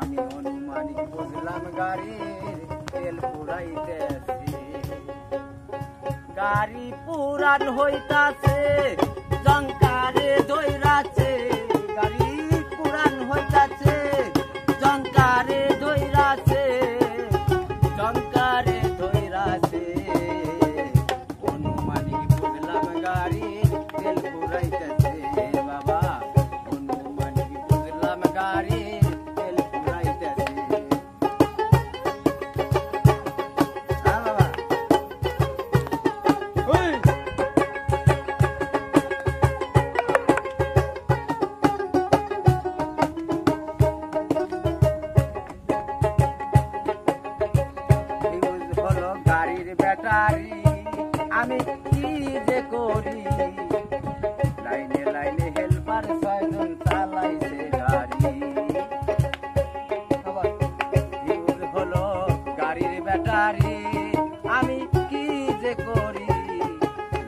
আমি অনুমানিক বুঝলাম গাড়ির তেল পুরাইতেছি, গাড়ি পুরান হইতাছে জঙ্কারে ধইরাছে, গাড়ি পুরান হইতাছে জঙ্কারে ধইরাছে, জঙ্কারে ধইরাছে। অনুমানিক বুঝলাম গাড়ির তেল পুরাইতেছে বাবা, অনুমানিক বুঝলাম গাড়ির তেল পুরাইতেছে। গাড়ির ব্যাটারি আমি কি যে করি, লাইনে লাইনে হেল্পার 6 জন চালাইছে গাড়ি। ফিউজ হলো গাড়ির ব্যাটারি আমি কি যে করি,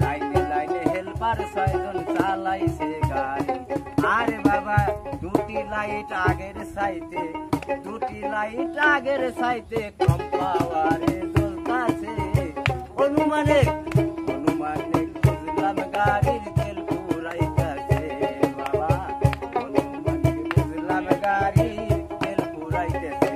লাইনে লাইনে হেল্পার 6 জন চালাইছে গাড়ি। আরে বাবা দুটি লাইট আগের সাইতে, দুটি লাইট আগের সাইতে কম পাওয়ারে জ্বলতাছে। অনুমানে অনুমানে বুঝলাম গাড়ির তেল পুরাইতেছে বাবা, অনুমানে বুঝলাম গাড়ির তেল পুরাইতেছে।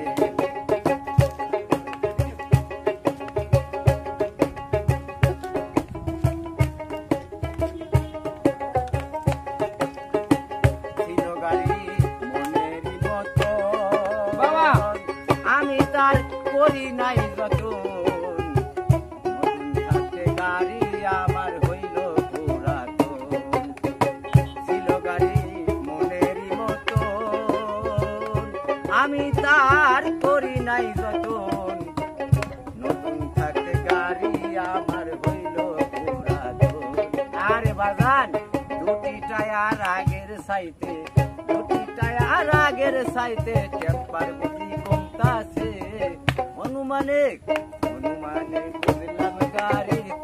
ছিল গাড়ি মনেরই মতো বাবা, আমি তার করি নাই যতন, নতুন থাকতে গাড়ি আমার হইল পুরাতন। ছিল গাড়ি মনেরই মতন, আমি তার করি নাই যতন, নতুন থাকতে গাড়ি আমার হইল পুরাতন। আরে বাজান দুটি টায়ার আগের সাইতে, দুটি টায়ার আগের সাইতে টেম্পার বুঝি কমতাছে। অনুমানিক অনুমানিক বুঝলাম গাড়ির